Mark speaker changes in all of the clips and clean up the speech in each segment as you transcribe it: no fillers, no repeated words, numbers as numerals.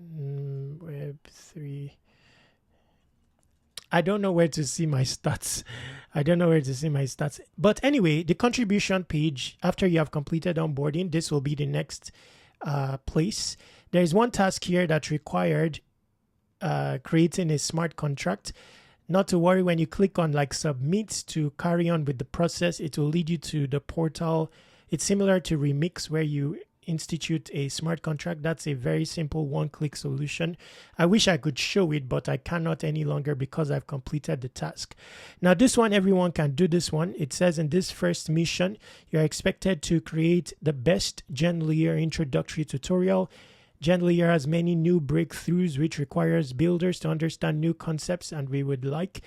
Speaker 1: Web3. I don't know where to see my stats. I don't know where to see my stats. But anyway, the contribution page, after you have completed onboarding, this will be the next place. There is one task here that required creating a smart contract. Not to worry, when you click on like submit to carry on with the process, it will lead you to the portal. It's similar to Remix where you institute a smart contract. That's a very simple one-click solution. I wish I could show it, but I cannot any longer because I've completed the task. Now this one, everyone can do this one. It says in this first mission, you're expected to create the best Genlayer introductory tutorial. Genlayer has many new breakthroughs which requires builders to understand new concepts, and we would like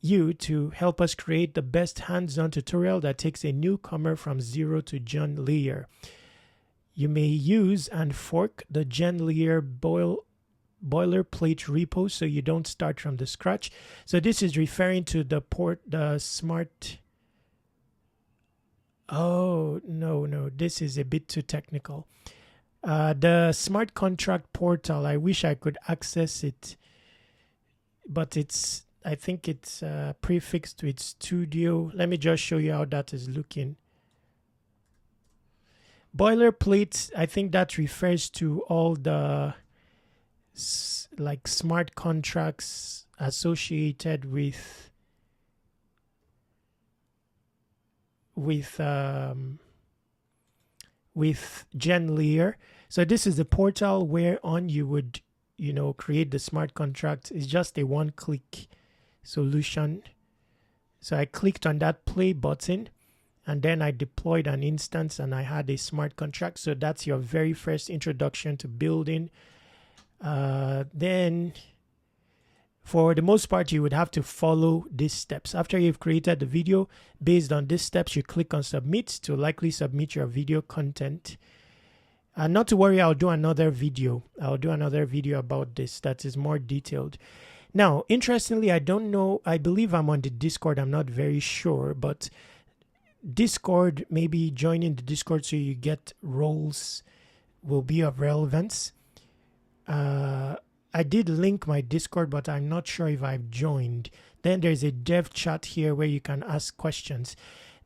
Speaker 1: you to help us create the best hands-on tutorial that takes a newcomer from zero to Genlayer. You may use and fork the Genlayer boilerplate repo so you don't start from the scratch. So this is referring to the smart. Oh, no, this is a bit too technical. The smart contract portal, I wish I could access it, but I think it's prefixed with Studio. Let me just show you how that is looking. Boilerplate, I think that refers to all the like smart contracts associated with Genlayer. So this is the portal whereon you would, create the smart contract. It's just a one-click solution. So I clicked on that play button, and then I deployed an instance and I had a smart contract. So that's your very first introduction to building. Then for the most part, you would have to follow these steps. After you've created the video, based on these steps, you click on submit to likely submit your video content. And not to worry, I'll do another video. About this that is more detailed. Now, interestingly, I don't know. I believe I'm on the Discord. I'm not very sure, but Discord, maybe joining the Discord so you get roles will be of relevance. I did link my Discord, but I'm not sure if I've joined. Then there's a dev chat here where you can ask questions.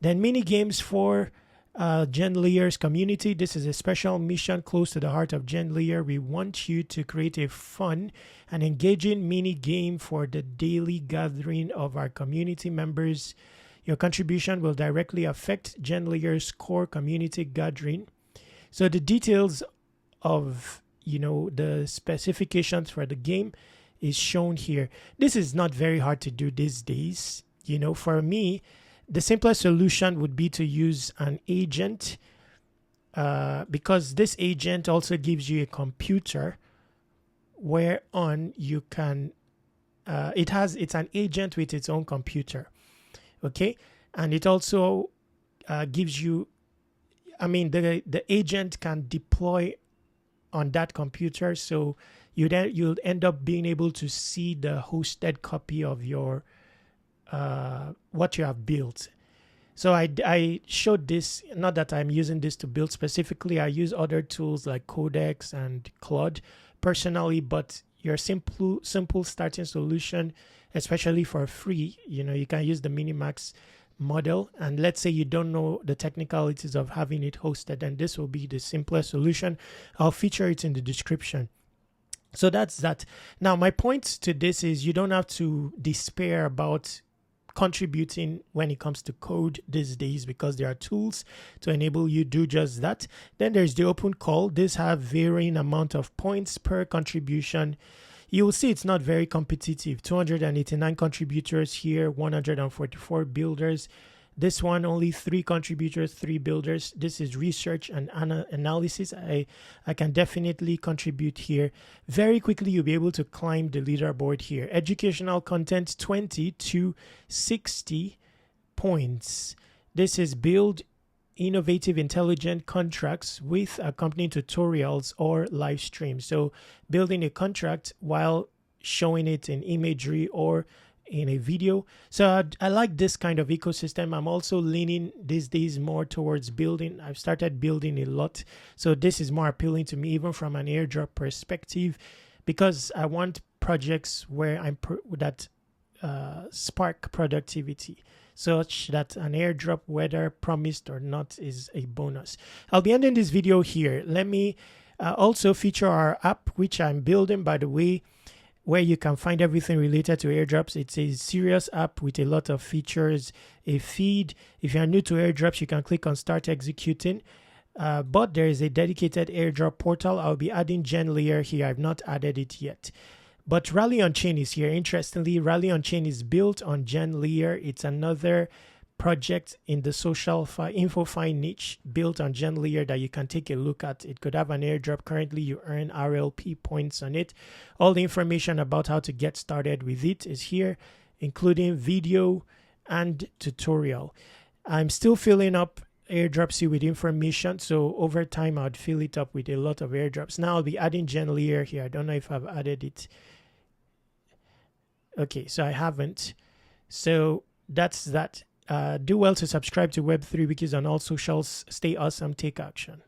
Speaker 1: Then mini games for Genlayer's community. This is a special mission close to the heart of Genlayer. We want you to create a fun and engaging mini game for the daily gathering of our community members. Your contribution will directly affect Genlayer's core community gathering. So the details of the specifications for the game is shown here. This is not very hard to do these days. For me, the simplest solution would be to use an agent because this agent also gives you a computer whereon you can, it's an agent with its own computer. Okay. And it also gives you, the agent can deploy on that computer, so you'll end up being able to see the hosted copy of your what you have built. So I showed this, not that I'm using this to build specifically. I use other tools like Codex and Claude personally, but your simple starting solution, especially for free, you can use the Minimax model. And let's say you don't know the technicalities of having it hosted, and this will be the simplest solution. I'll feature it in the description. So that's that. Now, my point to this is you don't have to despair about contributing when it comes to code these days, because there are tools to enable you do just that. Then there's the open call. These have varying amount of points per contribution. You will see it's not very competitive. 289 contributors here, 144 builders. This one, only 3 contributors, 3 builders. This is research and analysis. I can definitely contribute here. Very quickly, you'll be able to climb the leaderboard here. Educational content, 20 to 60 points. This is build innovative, intelligent contracts with accompanying tutorials or live streams. So building a contract while showing it in imagery or in a video. So I like this kind of ecosystem. I'm also leaning these days more towards building. I've started building a lot. So this is more appealing to me, even from an airdrop perspective, because I want projects where that spark productivity, such that an airdrop, whether promised or not, is a bonus. I'll be ending this video here. Let me also feature our app, which I'm building, by the way, where you can find everything related to airdrops. It's a serious app with a lot of features, a feed. If you're new to airdrops, you can click on Start Executing. But there is a dedicated airdrop portal. I'll be adding Genlayer here. I've not added it yet. But Rally on Chain is here. Interestingly, Rally on Chain is built on Genlayer. It's another project in the social InfoFi niche built on Genlayer that you can take a look at. It could have an airdrop. Currently, you earn RLP points on it. All the information about how to get started with it is here, including video and tutorial. I'm still filling up airdrops with information, so over time I'd fill it up with a lot of airdrops. Now I'll be adding Genlayer here. I don't know if I've added it. Okay, so I haven't. So that's that. Do well to subscribe to Web3 Wikis on all socials. Stay awesome, take action.